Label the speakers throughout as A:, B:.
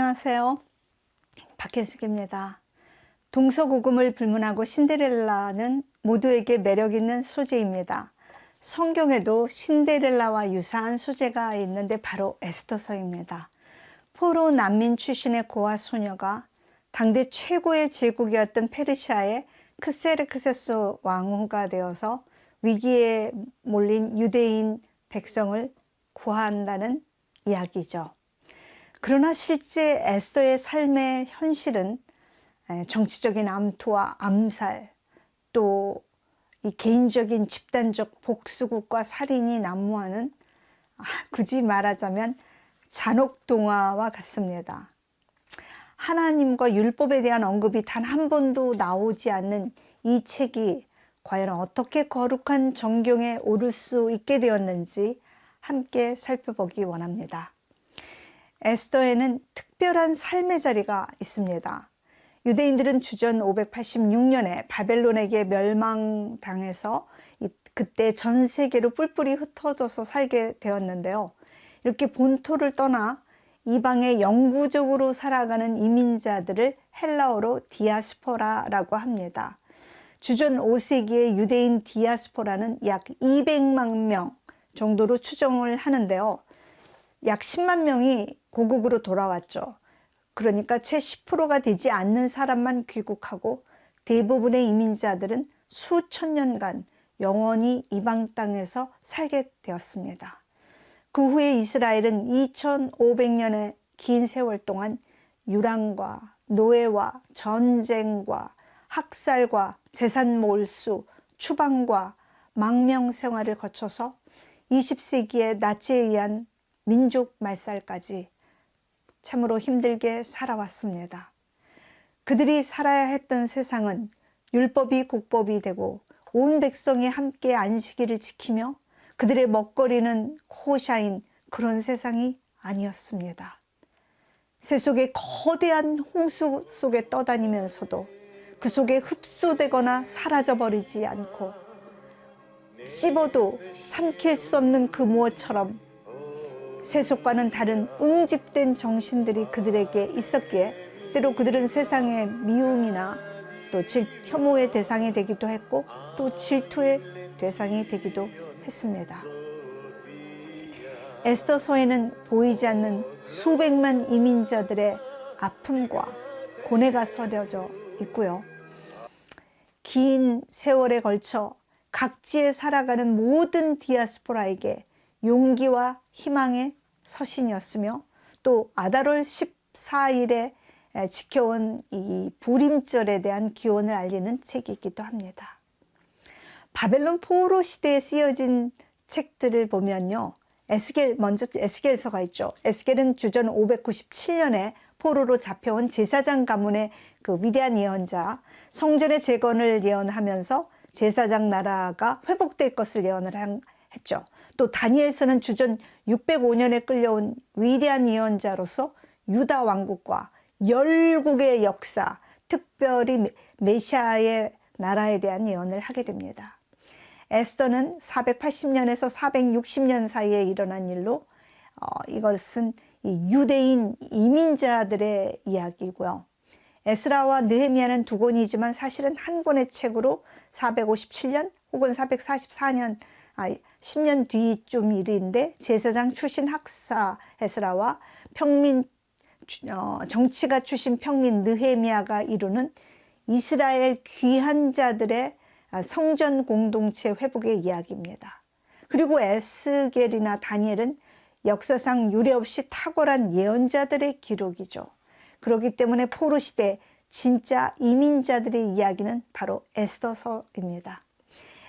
A: 안녕하세요. 박혜숙입니다. 동서고금을 불문하고 신데렐라는 모두에게 매력 있는 소재입니다. 성경에도 신데렐라와 유사한 소재가 있는데 바로 에스더서입니다. 포로 난민 출신의 고아 소녀가 당대 최고의 제국이었던 페르시아의 크세르크세스 왕후가 되어서 위기에 몰린 유대인 백성을 구한다는 이야기죠. 그러나 실제 에스더의 삶의 현실은 정치적인 암투와 암살, 또 이 개인적인 집단적 복수국과 살인이 난무하는, 굳이 말하자면 잔혹동화와 같습니다. 하나님과 율법에 대한 언급이 단 한 번도 나오지 않는 이 책이 과연 어떻게 거룩한 정경에 오를 수 있게 되었는지 함께 살펴보기 원합니다. 에스더에는 특별한 삶의 자리가 있습니다. 유대인들은 주전 586년에 바벨론에게 멸망당해서 그때 전 세계로 뿔뿔이 흩어져서 살게 되었는데요. 이렇게 본토를 떠나 이방에 영구적으로 살아가는 이민자들을 헬라어로 디아스포라라고 합니다. 주전 5세기의 유대인 디아스포라는 약 200만 명 정도로 추정을 하는데요. 약 10만 명이 고국으로 돌아왔죠. 그러니까 채 10%가 되지 않는 사람만 귀국하고 대부분의 이민자들은 수천 년간 영원히 이방 땅에서 살게 되었습니다. 그 후에 이스라엘은 2500년의 긴 세월 동안 유랑과 노예와 전쟁과 학살과 재산 몰수, 추방과 망명 생활을 거쳐서 20세기의 나치에 의한 민족 말살까지 참으로 힘들게 살아왔습니다. 그들이 살아야 했던 세상은 율법이 국법이 되고 온 백성이 함께 안식일을 지키며 그들의 먹거리는 코샤인 그런 세상이 아니었습니다. 세속의 거대한 홍수 속에 떠다니면서도 그 속에 흡수되거나 사라져버리지 않고 씹어도 삼킬 수 없는 그 무엇처럼 세속과는 다른 응집된 정신들이 그들에게 있었기에 때로 그들은 세상의 미움이나 또 혐오의 대상이 되기도 했고 또 질투의 대상이 되기도 했습니다. 에스더서에는 보이지 않는 수백만 이민자들의 아픔과 고뇌가 서려져 있고요. 긴 세월에 걸쳐 각지에 살아가는 모든 디아스포라에게 용기와 희망의 서신이었으며 또 아달월 14일에 지켜온 이 불임절에 대한 기원을 알리는 책이기도 합니다. 바벨론 포로 시대에 쓰여진 책들을 보면요. 먼저 에스겔서가 있죠. 에스겔은 주전 597년에 포로로 잡혀온 제사장 가문의 그 위대한 예언자, 성전의 재건을 예언하면서 제사장 나라가 회복될 것을 예언을 했죠. 또 다니엘서는 주전 605년에 끌려온 위대한 예언자로서 유다 왕국과 열국의 역사, 특별히 메시아의 나라에 대한 예언을 하게 됩니다. 에스더는 480년에서 460년 사이에 일어난 일로 이것은 유대인 이민자들의 이야기고요. 에스라와 느헤미야는 두 권이지만 사실은 한 권의 책으로 457년 혹은 444년 10년 뒤쯤 일인데 제사장 출신 학사 에스라와 정치가 출신 평민 느헤미야가 이루는 이스라엘 귀한 자들의 성전 공동체 회복의 이야기입니다. 그리고 에스겔이나 다니엘은 역사상 유례없이 탁월한 예언자들의 기록이죠. 그렇기 때문에 포로 시대 진짜 이민자들의 이야기는 바로 에스더서입니다.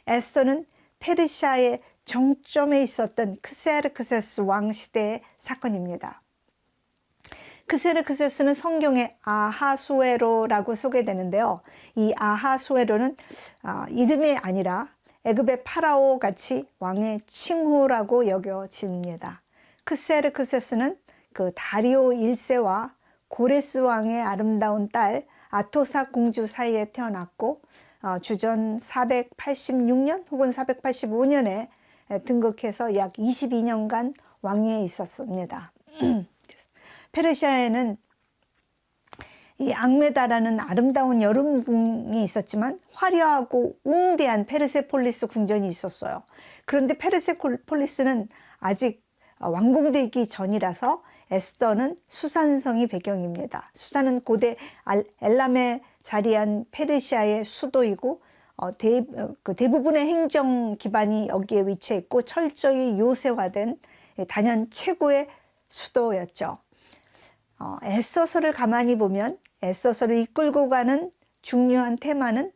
A: 에스더는 페르시아의 정점에 있었던 크세르크세스 왕 시대의 사건입니다. 크세르크세스는 성경의 아하수에로라고 소개되는데요. 이 아하수에로는 이름이 아니라 애굽의 파라오 같이 왕의 칭호라고 여겨집니다. 크세르크세스는 그 다리오 1세와 고레스 왕의 아름다운 딸 아토사 공주 사이에 태어났고 주전 486년 혹은 485년에 등극해서 약 22년간 왕위에 있었습니다. 페르시아에는 이 앙메다라는 아름다운 여름궁이 있었지만 화려하고 웅대한 페르세폴리스 궁전이 있었어요. 그런데 페르세폴리스는 아직 완공되기 전이라서 에스더는 수산성이 배경입니다. 수산은 고대 엘람에 자리한 페르시아의 수도이고 대부분의 행정 기반이 여기에 위치해 있고 철저히 요새화된 단연 최고의 수도였죠. 에스더서를 가만히 보면 에스더서를 이끌고 가는 중요한 테마는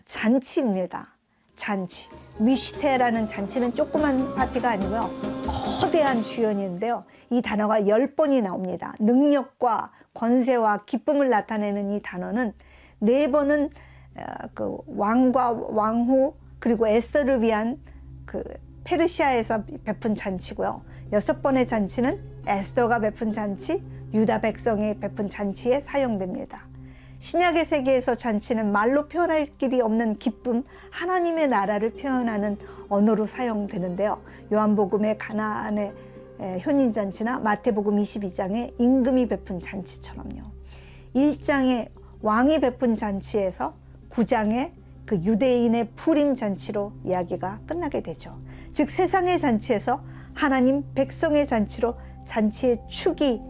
A: 잔치입니다. 잔치. 미시테라는 잔치는 조그만 파티가 아니고요. 거대한 주연인데요. 이 단어가 10번이 나옵니다. 능력과 권세와 기쁨을 나타내는 이 단어는 4번은 그 왕과 왕후 그리고 에스더를 위한 그 페르시아에서 베푼 잔치고요. 6번의 잔치는 에스더가 베푼 잔치, 유다 백성이 베푼 잔치에 사용됩니다. 신약의 세계에서 잔치는 말로 표현할 길이 없는 기쁨, 하나님의 나라를 표현하는 언어로 사용되는데요. 요한복음의 가나안의 혼인잔치나 마태복음 22장의 임금이 베푼 잔치처럼요. 1장의 왕이 베푼 잔치에서 9장의 그 유대인의 푸림 잔치로 이야기가 끝나게 되죠. 즉 세상의 잔치에서 하나님 백성의 잔치로 잔치의 축이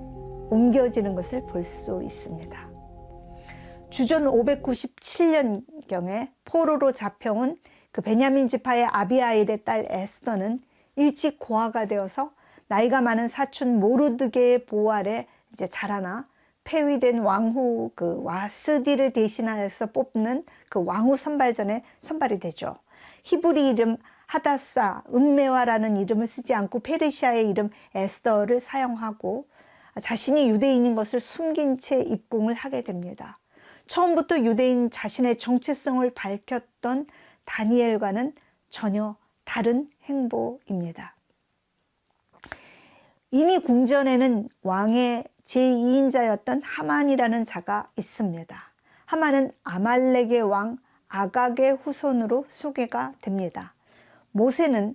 A: 옮겨지는 것을 볼 수 있습니다. 주전 597년경에 포로로 잡혀온 그 베냐민 지파의 아비아일의 딸 에스더는 일찍 고아가 되어서 나이가 많은 사촌 모르드게의 보호 아래 이제 자라나 폐위된 왕후 그 와스디를 대신해서 뽑는 그 왕후 선발전에 선발이 되죠. 히브리 이름 하다사, 음메와라는 이름을 쓰지 않고 페르시아의 이름 에스더를 사용하고 자신이 유대인인 것을 숨긴 채 입궁을 하게 됩니다. 처음부터 유대인 자신의 정체성을 밝혔던 다니엘과는 전혀 다른 행보입니다. 이미 궁전에는 왕의 제2인자였던 하만이라는 자가 있습니다. 하만은 아말렉의 왕 아각의 후손으로 소개가 됩니다. 모세는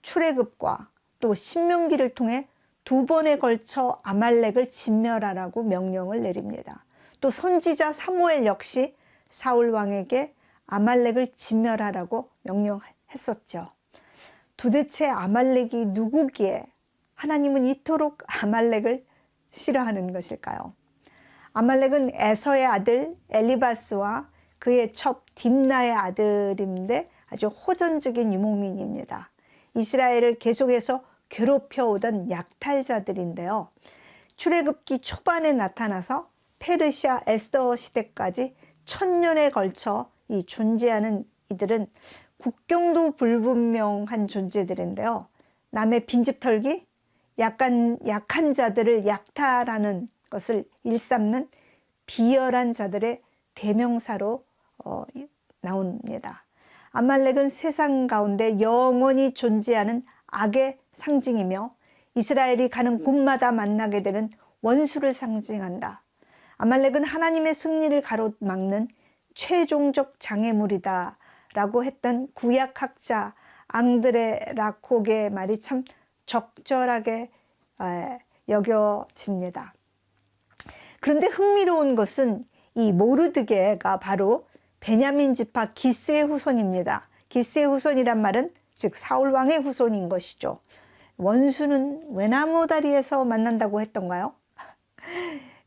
A: 출애굽과 또 신명기를 통해 2번에 걸쳐 아말렉을 진멸하라고 명령을 내립니다. 또 선지자 사무엘 역시 사울 왕에게 아말렉을 진멸하라고 명령했었죠. 도대체 아말렉이 누구기에 하나님은 이토록 아말렉을 싫어하는 것일까요? 아말렉은 에서의 아들 엘리바스와 그의 첩 딥나의 아들인데 아주 호전적인 유목민입니다. 이스라엘을 계속해서 괴롭혀오던 약탈자들인데요. 출애굽기 초반에 나타나서 페르시아 에스더 시대까지 1000년에 걸쳐 이 존재하는 이들은 국경도 불분명한 존재들인데요. 남의 빈집 털기, 약한 자들을 약탈하는 것을 일삼는 비열한 자들의 대명사로 나옵니다. 아말렉은 세상 가운데 영원히 존재하는 악의 상징이며 이스라엘이 가는 곳마다 만나게 되는 원수를 상징한다. 아말렉은 하나님의 승리를 가로막는 최종적 장애물이다 라고 했던 구약학자 앙드레 라콕의 말이 참 적절하게 여겨집니다. 그런데 흥미로운 것은 이 모르드게가 바로 베냐민 지파 기스의 후손입니다. 기스의 후손이란 말은 즉 사울왕의 후손인 것이죠. 원수는 외나무 다리에서 만난다고 했던가요?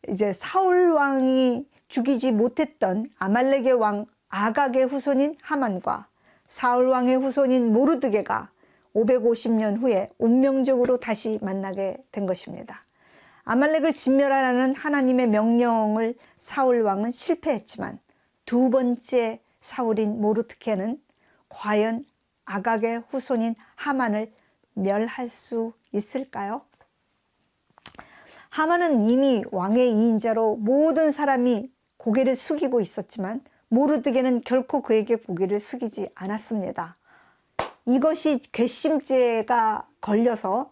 A: 이제 사울왕이 죽이지 못했던 아말렉의 왕 아각의 후손인 하만과 사울왕의 후손인 모르드게가 550년 후에 운명적으로 다시 만나게 된 것입니다. 아말렉을 진멸하라는 하나님의 명령을 사울왕은 실패했지만 2번째 사울인 모르드게는 과연 아각의 후손인 하만을 멸할 수 있을까요? 하만은 이미 왕의 2인자로 모든 사람이 고개를 숙이고 있었지만 모르드게는 결코 그에게 고개를 숙이지 않았습니다. 이것이 괘씸죄에 걸려서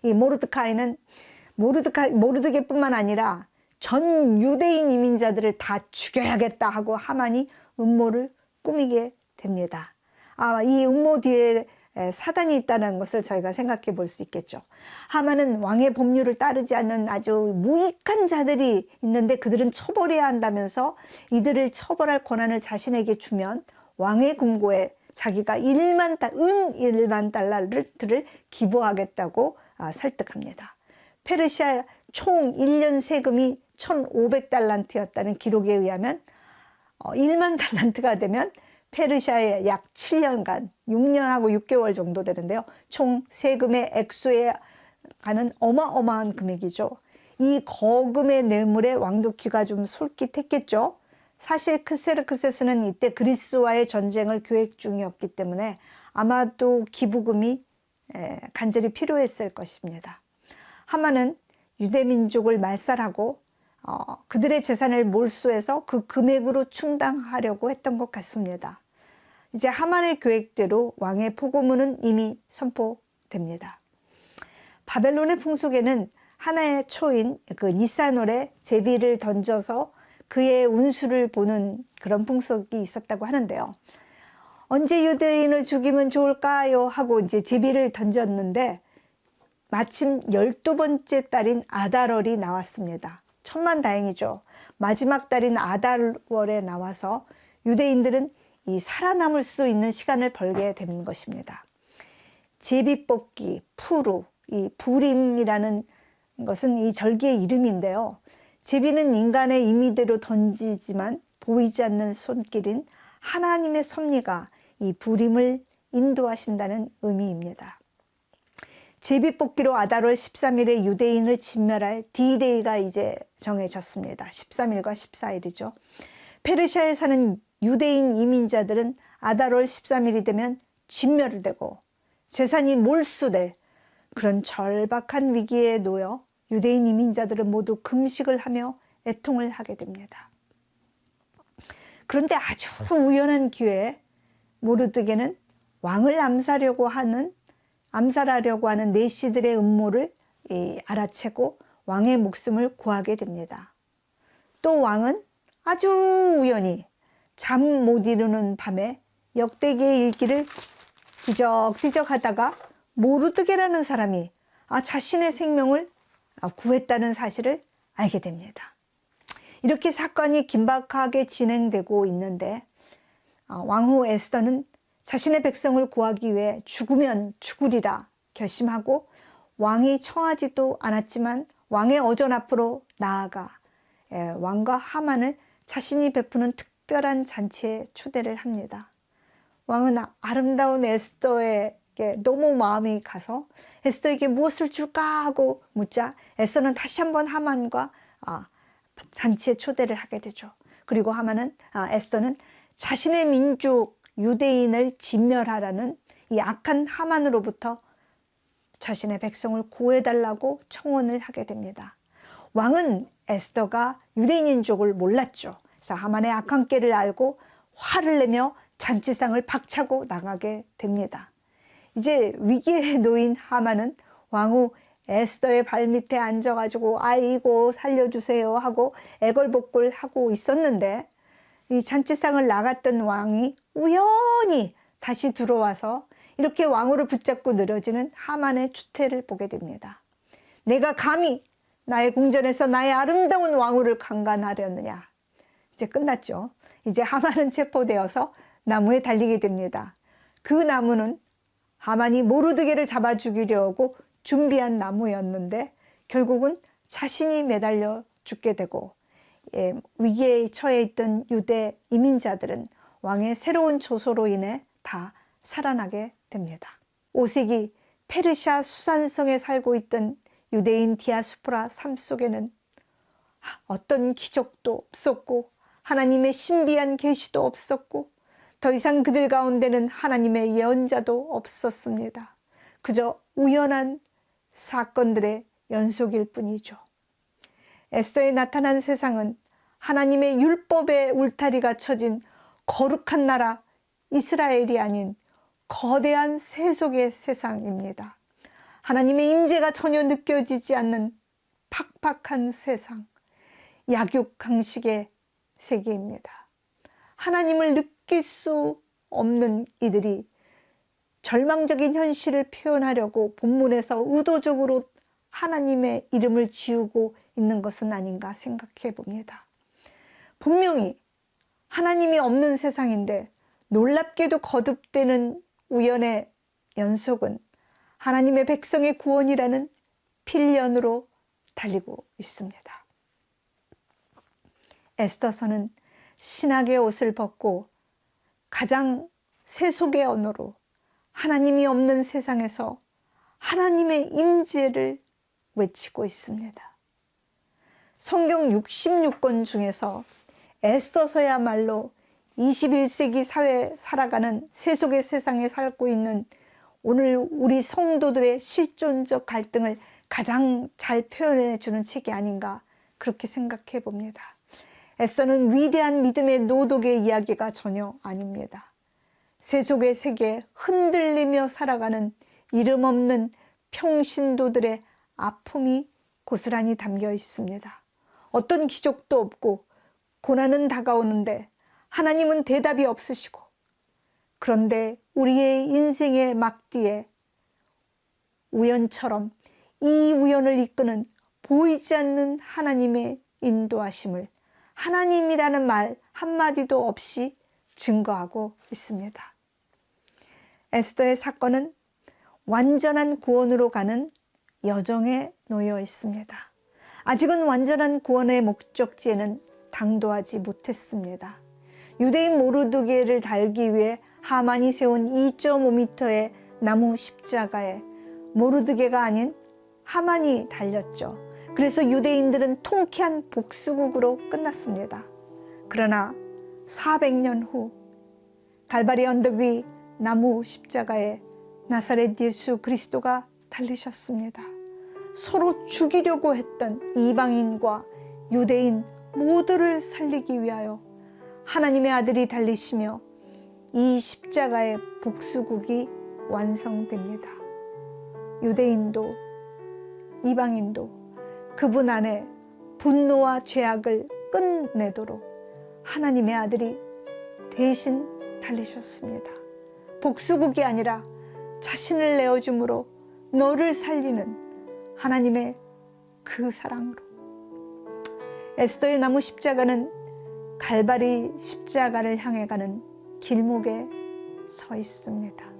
A: 이 모르드게뿐만 아니라 전 유대인 이민자들을 다 죽여야겠다 하고 하만이 음모를 꾸미게 됩니다. 이 음모 뒤에 사단이 있다는 것을 저희가 생각해 볼 수 있겠죠. 하만은 왕의 법률을 따르지 않는 아주 무익한 자들이 있는데 그들은 처벌해야 한다면서 이들을 처벌할 권한을 자신에게 주면 왕의 금고에 자기가 은 1만 달러를 기부하겠다고 설득합니다. 페르시아 총 1년 세금이 1,500달란트였다는 기록에 의하면 1만 달란트가 되면 페르시아에 약 7년간 6년하고 6개월 정도 되는데요. 총 세금의 액수에 가는 어마어마한 금액이죠. 이 거금의 뇌물에 왕도 귀가 좀 솔깃했겠죠. 사실 크세르크세스는 이때 그리스와의 전쟁을 계획 중이었기 때문에 아마도 기부금이 간절히 필요했을 것입니다. 하만은 유대민족을 말살하고 그들의 재산을 몰수해서 그 금액으로 충당하려고 했던 것 같습니다. 이제 하만의 계획대로 왕의 포고문은 이미 선포됩니다. 바벨론의 풍속에는 하나의 초인 그 니사놀에 제비를 던져서 그의 운수를 보는 그런 풍속이 있었다고 하는데요. 언제 유대인을 죽이면 좋을까요? 하고 이제 제비를 던졌는데 마침 12번째 달인 아달월이 나왔습니다. 천만다행이죠. 마지막 달인 아달월에 나와서 유대인들은 이 살아남을 수 있는 시간을 벌게 된 것입니다. 제비뽑기, 푸루, 이 부림이라는 것은 이 절기의 이름인데요. 제비는 인간의 임의대로 던지지만 보이지 않는 손길인 하나님의 섭리가 이 부림을 인도하신다는 의미입니다. 제비뽑기로 아달월 13일에 유대인을 진멸할 D-Day가 이제 정해졌습니다. 13일과 14일이죠. 페르시아에 사는 유대인 이민자들은 아달월 13일이 되면 진멸을 되고 재산이 몰수될 그런 절박한 위기에 놓여 유대인 이민자들은 모두 금식을 하며 애통을 하게 됩니다. 그런데 아주 우연한 기회에 모르드게는 왕을 암살하려고 하는 내시들의 음모를 알아채고 왕의 목숨을 구하게 됩니다. 또 왕은 아주 우연히 잠 못 이루는 밤에 역대기의 일기를 뒤적뒤적 하다가 모르드게라는 사람이 자신의 생명을 구했다는 사실을 알게 됩니다. 이렇게 사건이 긴박하게 진행되고 있는데 왕후 에스더는 자신의 백성을 구하기 위해 죽으면 죽으리라 결심하고 왕이 청하지도 않았지만 왕의 어전 앞으로 나아가 왕과 하만을 자신이 베푸는 특별한 잔치에 초대를 합니다. 왕은 아름다운 에스더에게 너무 마음이 가서 에스더에게 무엇을 줄까 하고 묻자 에스더는 다시 한번 하만과 잔치에 초대를 하게 되죠. 그리고 에스더는 자신의 민족 유대인을 진멸하라는 이 악한 하만으로부터 자신의 백성을 구해달라고 청원을 하게 됩니다. 왕은 에스더가 유대인인 줄을 몰랐죠. 그래서 하만의 악한 꾀를 알고 화를 내며 잔치상을 박차고 나가게 됩니다. 이제 위기에 놓인 하만은 왕후 에스더의 발밑에 앉아가지고 아이고 살려주세요 하고 애걸복걸 하고 있었는데 이 잔치상을 나갔던 왕이 우연히 다시 들어와서 이렇게 왕후를 붙잡고 늘어지는 하만의 추태를 보게 됩니다. 내가 감히 나의 궁전에서 나의 아름다운 왕후를 강간하려느냐. 이제 끝났죠. 이제 하만은 체포되어서 나무에 달리게 됩니다. 그 나무는 하만이 모르드게를 잡아 죽이려고 준비한 나무였는데 결국은 자신이 매달려 죽게 되고 위기에 처해 있던 유대 이민자들은 왕의 새로운 조소로 인해 다 살아나게 됩니다. 5세기 페르시아 수산성에 살고 있던 유대인 디아스포라 삶 속에는 어떤 기적도 없었고 하나님의 신비한 계시도 없었고 더 이상 그들 가운데는 하나님의 예언자도 없었습니다. 그저 우연한 사건들의 연속일 뿐이죠. 에스더에 나타난 세상은 하나님의 율법의 울타리가 쳐진 거룩한 나라 이스라엘이 아닌 거대한 세속의 세상입니다. 하나님의 임재가 전혀 느껴지지 않는 팍팍한 세상, 약육강식의 세계입니다. 하나님을 느낄 수 없는 이들이 절망적인 현실을 표현하려고 본문에서 의도적으로 하나님의 이름을 지우고 있는 것은 아닌가 생각해 봅니다. 분명히 하나님이 없는 세상인데 놀랍게도 거듭되는 우연의 연속은 하나님의 백성의 구원이라는 필연으로 달리고 있습니다. 에스더서는 신학의 옷을 벗고 가장 세속의 언어로 하나님이 없는 세상에서 하나님의 임재를 외치고 있습니다. 성경 66권 중에서 에스더서야말로 21세기 사회에 살아가는 세속의 세상에 살고 있는 오늘 우리 성도들의 실존적 갈등을 가장 잘 표현해 주는 책이 아닌가 그렇게 생각해 봅니다. 에스더는 위대한 믿음의 노독의 이야기가 전혀 아닙니다. 세속의 세계에 흔들리며 살아가는 이름 없는 평신도들의 아픔이 고스란히 담겨 있습니다. 어떤 기적도 없고 고난은 다가오는데 하나님은 대답이 없으시고, 그런데 우리의 인생의 막뒤에 우연처럼 이 우연을 이끄는 보이지 않는 하나님의 인도하심을 하나님이라는 말 한마디도 없이 증거하고 있습니다. 에스더의 사건은 완전한 구원으로 가는 여정에 놓여 있습니다. 아직은 완전한 구원의 목적지에는 당도하지 못했습니다. 유대인 모르드게를 달기 위해 하만이 세운 2.5m의 나무 십자가에 모르드게가 아닌 하만이 달렸죠. 그래서 유대인들은 통쾌한 복수국으로 끝났습니다. 그러나 400년 후 갈바리 언덕 위 나무 십자가에 나사렛 예수 그리스도가 달리셨습니다. 서로 죽이려고 했던 이방인과 유대인 모두를 살리기 위하여 하나님의 아들이 달리시며 이 십자가의 복수국이 완성됩니다. 유대인도 이방인도 그분 안에 분노와 죄악을 끝내도록 하나님의 아들이 대신 달리셨습니다. 복수국이 아니라 자신을 내어줌으로 너를 살리는 하나님의 그 사랑으로. 에스더의 나무 십자가는 갈바리 십자가를 향해 가는 길목에 서 있습니다.